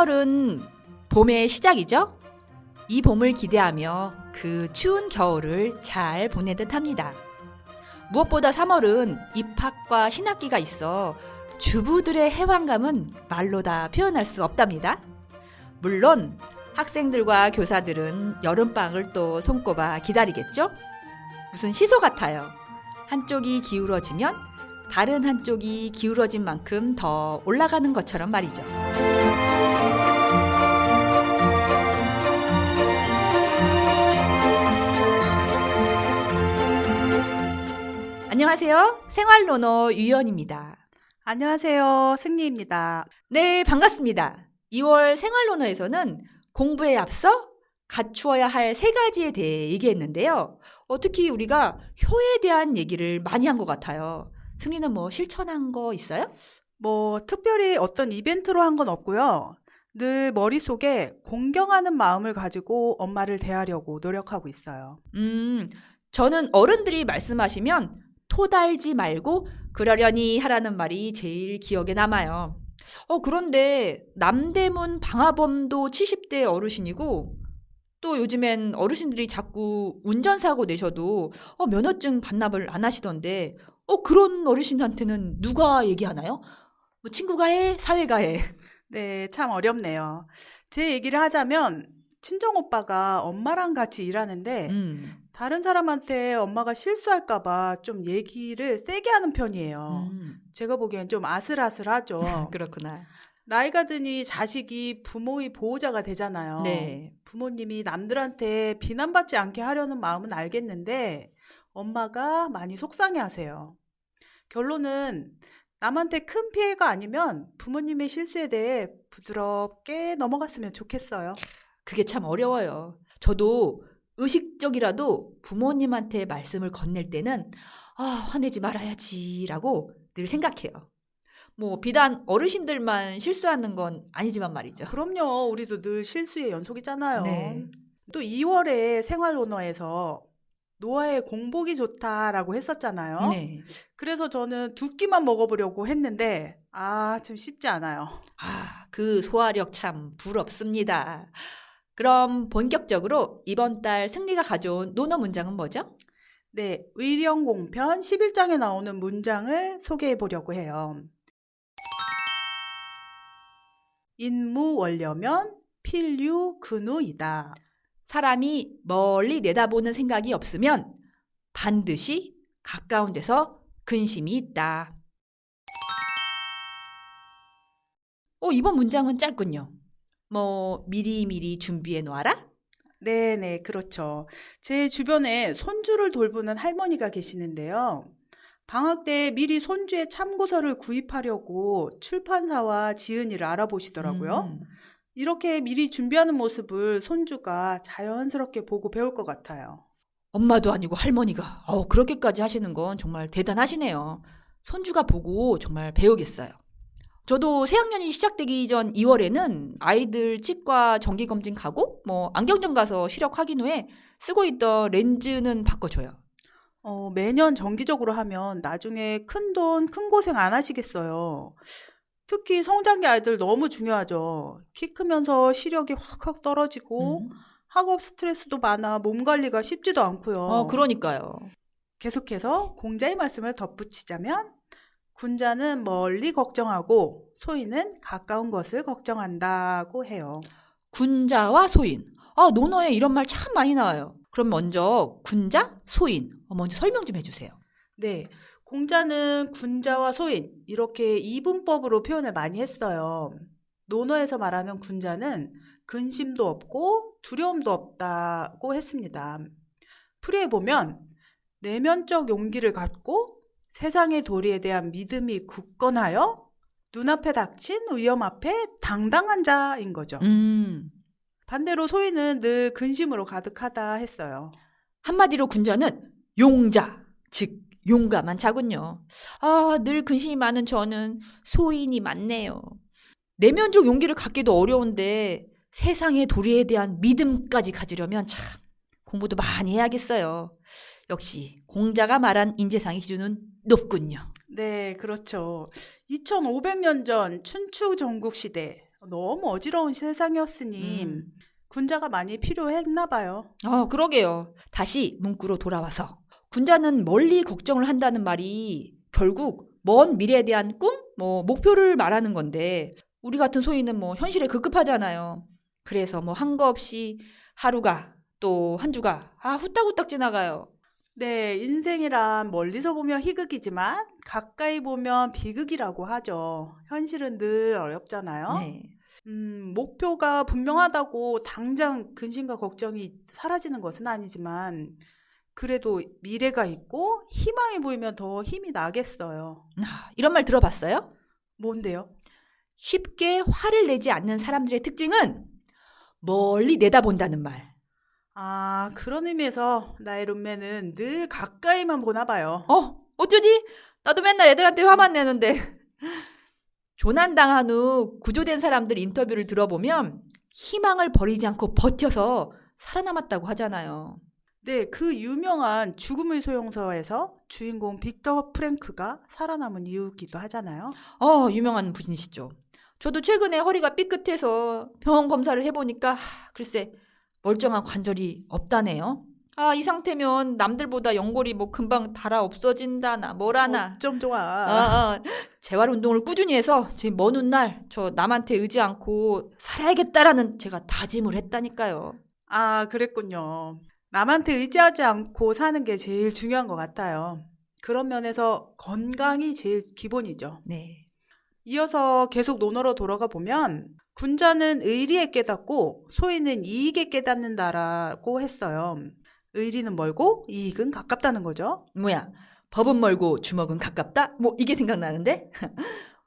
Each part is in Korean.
3월은 봄의 시작이죠? 이 봄을 기대하며 그 추운 겨울을 잘 보내듯 합니다. 무엇보다 3월은 입학과 신학기가 있어 주부들의 해방감은 말로 다 표현할 수 없답니다. 물론 학생들과 교사들은 여름방을 또 손꼽아 기다리겠죠? 무슨 시소 같아요. 한쪽이 기울어지면 다른 한쪽이 기울어진 만큼 더 올라가는 것처럼 말이죠. 안녕하세요. 생활로너 유연입니다. 안녕하세요. 승리입니다. 네, 반갑습니다. 2월 생활로너에서는 공부에 앞서 갖추어야 할 3가지에 대해 얘기했는데요. 특히 우리가 효에 대한 얘기를 많이 한 것 같아요. 승리는 뭐 실천한 거 있어요? 특별히 어떤 이벤트로 한 건 없고요. 늘 머릿속에 공경하는 마음을 가지고 엄마를 대하려고 노력하고 있어요. 저는 어른들이 말씀하시면 토달지 말고 그러려니 하라는 말이 제일 기억에 남아요. 그런데 남대문 방화범도 70대 어르신이고 또 요즘엔 어르신들이 자꾸 운전사고 내셔도 면허증 반납을 안 하시던데 그런 어르신한테는 누가 얘기하나요? 친구가 해? 사회가 해? 네, 참 어렵네요. 제 얘기를 하자면 친정오빠가 엄마랑 같이 일하는데 다른 사람한테 엄마가 실수할까 봐 좀 얘기를 세게 하는 편이에요. 제가 보기엔 좀 아슬아슬하죠. 그렇구나. 나이가 드니 자식이 부모의 보호자가 되잖아요. 네. 부모님이 남들한테 비난받지 않게 하려는 마음은 알겠는데 엄마가 많이 속상해하세요. 결론은 남한테 큰 피해가 아니면 부모님의 실수에 대해 부드럽게 넘어갔으면 좋겠어요. 그게 참 어려워요. 저도 의식적이라도 부모님한테 말씀을 건넬 때는 화내지 말아야지라고 늘 생각해요. 비단 어르신들만 실수하는 건 아니지만 말이죠. 그럼요. 우리도 늘 실수의 연속이잖아요. 네. 또 2월에 생활로너에서 노아의 공복이 좋다라고 했었잖아요. 네. 그래서 저는 2끼만 먹어보려고 했는데 좀 쉽지 않아요. 그 소화력 참 부럽습니다. 그럼 본격적으로 이번 달 승리가 가져온 논어 문장은 뭐죠? 네, 의령공편 11장에 나오는 문장을 소개해 보려고 해요. 인무원려면 필유근우이다. 사람이 멀리 내다보는 생각이 없으면 반드시 가까운 데서 근심이 있다. 이번 문장은 짧군요. 미리미리 준비해 놓아라? 네네, 그렇죠. 제 주변에 손주를 돌보는 할머니가 계시는데요. 방학 때 미리 손주의 참고서를 구입하려고 출판사와 지은이를 알아보시더라고요. 이렇게 미리 준비하는 모습을 손주가 자연스럽게 보고 배울 것 같아요. 엄마도 아니고 할머니가 그렇게까지 하시는 건 정말 대단하시네요. 손주가 보고 정말 배우겠어요. 저도 새학년이 시작되기 전 2월에는 아이들 치과 정기검진 가고 안경점 가서 시력 확인 후에 쓰고 있던 렌즈는 바꿔줘요. 매년 정기적으로 하면 나중에 큰돈, 큰 고생 안 하시겠어요. 특히 성장기 아이들 너무 중요하죠. 키 크면서 시력이 확확 떨어지고 학업 스트레스도 많아 몸 관리가 쉽지도 않고요. 그러니까요. 계속해서 공자의 말씀을 덧붙이자면 군자는 멀리 걱정하고 소인은 가까운 것을 걱정한다고 해요. 군자와 소인. 논어에 이런 말 참 많이 나와요. 그럼 먼저 군자, 소인. 먼저 설명 좀 해주세요. 네, 공자는 군자와 소인 이렇게 이분법으로 표현을 많이 했어요. 논어에서 말하는 군자는 근심도 없고 두려움도 없다고 했습니다. 풀이해 보면 내면적 용기를 갖고 세상의 도리에 대한 믿음이 굳건하여 눈앞에 닥친 위험 앞에 당당한 자인 거죠. 반대로 소인은 늘 근심으로 가득하다 했어요. 한마디로 군자는 용자, 즉 용감한 자군요. 늘 근심이 많은 저는 소인이 많네요. 내면적 용기를 갖기도 어려운데 세상의 도리에 대한 믿음까지 가지려면 참 공부도 많이 해야겠어요. 역시 공자가 말한 인재상의 기준은 높군요. 네, 그렇죠. 2500년 전 춘추 전국 시대 너무 어지러운 세상이었으니 음. 군자가 많이 필요했나 봐요. 그러게요. 다시 문구로 돌아와서 군자는 멀리 걱정을 한다는 말이 결국 먼 미래에 대한 꿈, 목표를 말하는 건데 우리 같은 소인은 현실에 급급하잖아요. 그래서 한 거 없이 하루가 또 한 주가 후딱후딱 지나가요. 네, 인생이란 멀리서 보면 희극이지만 가까이 보면 비극이라고 하죠. 현실은 늘 어렵잖아요. 네. 목표가 분명하다고 당장 근심과 걱정이 사라지는 것은 아니지만 그래도 미래가 있고 희망이 보이면 더 힘이 나겠어요. 이런 말 들어봤어요? 뭔데요? 쉽게 화를 내지 않는 사람들의 특징은 멀리 내다본다는 말. 그런 의미에서 나의 룸메는 늘 가까이만 보나 봐요. 어쩌지? 나도 맨날 애들한테 화만 내는데. 조난당한 후 구조된 사람들 인터뷰를 들어보면 희망을 버리지 않고 버텨서 살아남았다고 하잖아요. 네, 그 유명한 죽음의 소용서에서 주인공 빅터 프랭크가 살아남은 이유기도 하잖아요. 유명한 분이시죠. 저도 최근에 허리가 삐끗해서 병원 검사를 해보니까 글쎄 멀쩡한 관절이 없다네요. 이 상태면 남들보다 연골이 금방 닳아 없어진다나 뭐라나. 좀 좋아. 재활 운동을 꾸준히 해서 지금 먼 훗날 저 남한테 의지 않고 살아야겠다라는 제가 다짐을 했다니까요. 그랬군요. 남한테 의지하지 않고 사는 게 제일 중요한 것 같아요. 그런 면에서 건강이 제일 기본이죠. 네. 이어서 계속 논어로 돌아가 보면 군자는 의리에 깨닫고 소인은 이익에 깨닫는다라고 했어요. 의리는 멀고 이익은 가깝다는 거죠. 법은 멀고 주먹은 가깝다? 이게 생각나는데?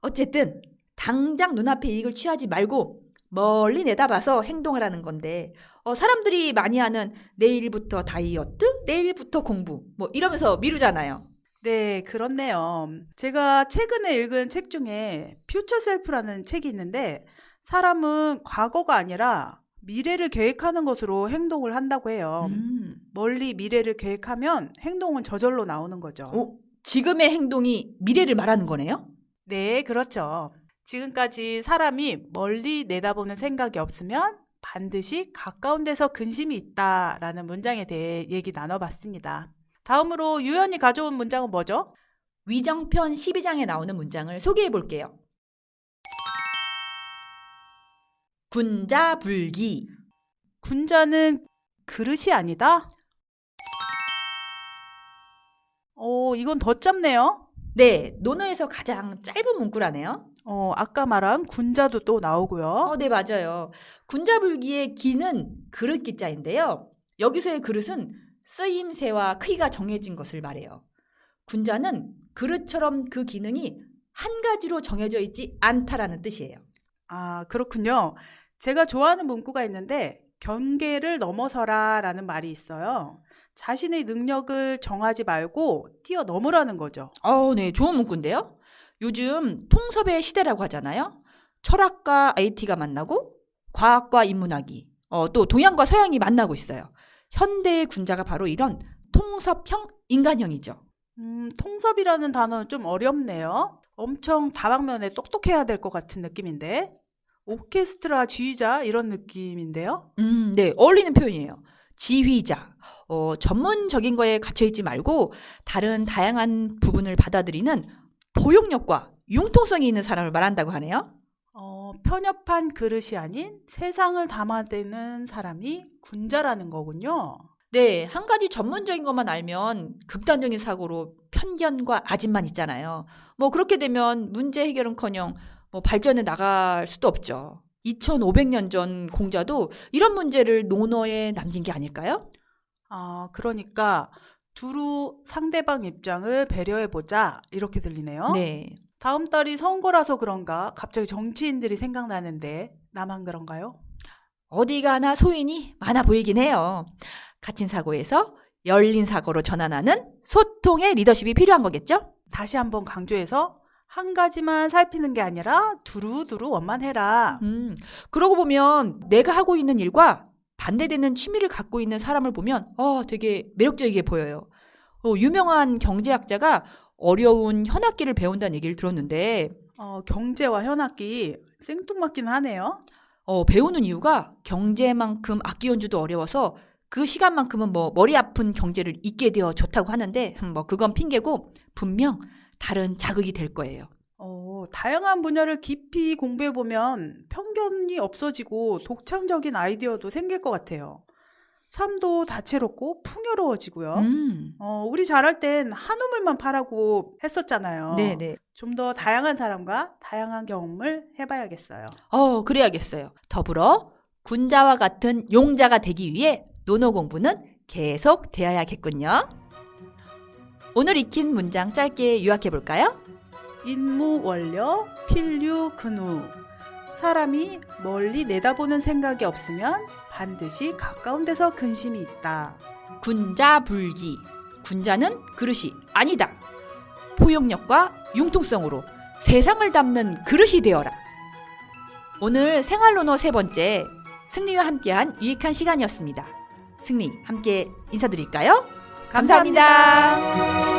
어쨌든 당장 눈앞의 이익을 취하지 말고 멀리 내다봐서 행동하라는 건데 사람들이 많이 하는 내일부터 다이어트, 내일부터 공부 이러면서 미루잖아요. 네, 그렇네요. 제가 최근에 읽은 책 중에 퓨처 셀프라는 책이 있는데 사람은 과거가 아니라 미래를 계획하는 것으로 행동을 한다고 해요. 멀리 미래를 계획하면 행동은 저절로 나오는 거죠. 지금의 행동이 미래를 말하는 거네요? 네, 그렇죠. 지금까지 사람이 멀리 내다보는 생각이 없으면 반드시 가까운 데서 근심이 있다라는 문장에 대해 얘기 나눠봤습니다. 다음으로 유연이 가져온 문장은 뭐죠? 위정편 12장에 나오는 문장을 소개해 볼게요. 군자불기. 군자는 그릇이 아니다? 이건 더 짧네요. 네, 논어에서 가장 짧은 문구라네요. 아까 말한 군자도 또 나오고요. 네, 맞아요. 군자불기의 기는 그릇 기자인데요. 여기서의 그릇은 쓰임새와 크기가 정해진 것을 말해요. 군자는 그릇처럼 그 기능이 한 가지로 정해져 있지 않다라는 뜻이에요. 그렇군요. 제가 좋아하는 문구가 있는데 경계를 넘어서라 라는 말이 있어요. 자신의 능력을 정하지 말고 뛰어넘으라는 거죠. 네, 좋은 문구인데요. 요즘 통섭의 시대라고 하잖아요. 철학과 IT가 만나고 과학과 인문학이 또 동양과 서양이 만나고 있어요. 현대의 군자가 바로 이런 통섭형 인간형이죠. 통섭이라는 단어는 좀 어렵네요. 엄청 다방면에 똑똑해야 될 것 같은 느낌인데 오케스트라 지휘자 이런 느낌인데요. 네, 어울리는 표현이에요. 지휘자. 전문적인 거에 갇혀있지 말고 다른 다양한 부분을 받아들이는 포용력과 융통성이 있는 사람을 말한다고 하네요. 편협한 그릇이 아닌 세상을 담아내는 사람이 군자라는 거군요. 네, 한 가지 전문적인 것만 알면 극단적인 사고로 편견과 아집만 있잖아요. 그렇게 되면 문제 해결은커녕 발전해 나갈 수도 없죠. 2500년 전 공자도 이런 문제를 논어에 남긴 게 아닐까요? 그러니까 두루 상대방 입장을 배려해보자 이렇게 들리네요. 네. 다음 달이 선거라서 그런가 갑자기 정치인들이 생각나는데 나만 그런가요? 어디 가나 소인이 많아 보이긴 해요. 갇힌 사고에서 열린 사고로 전환하는 소통의 리더십이 필요한 거겠죠? 다시 한번 강조해서 한 가지만 살피는 게 아니라 두루두루 원만해라. 그러고 보면 내가 하고 있는 일과 반대되는 취미를 갖고 있는 사람을 보면 되게 매력적이게 보여요. 유명한 경제학자가 어려운 현악기를 배운다는 얘기를 들었는데 경제와 현악기 생뚱맞긴 하네요. 배우는 이유가 경제만큼 악기 연주도 어려워서 그 시간만큼은 뭐 머리 아픈 경제를 잊게 되어 좋다고 하는데 뭐 그건 핑계고 분명 다른 자극이 될 거예요. 다양한 분야를 깊이 공부해보면 편견이 없어지고 독창적인 아이디어도 생길 것 같아요. 삶도 다채롭고 풍요로워지고요. 우리 자랄 땐 한우물만 파라고 했었잖아요. 네네. 좀 더 다양한 사람과 다양한 경험을 해봐야겠어요. 그래야겠어요. 더불어 군자와 같은 용자가 되기 위해 논어 공부는 계속 되어야겠군요. 오늘 익힌 문장 짧게 요약해 볼까요? 인무원려 필류근우. 사람이 멀리 내다보는 생각이 없으면 반드시 가까운 데서 근심이 있다. 군자불기. 군자는 그릇이 아니다. 포용력과 융통성으로 세상을 담는 그릇이 되어라. 오늘 생활론어 3번째, 승리와 함께한 유익한 시간이었습니다. 승리, 함께 인사드릴까요? 감사합니다.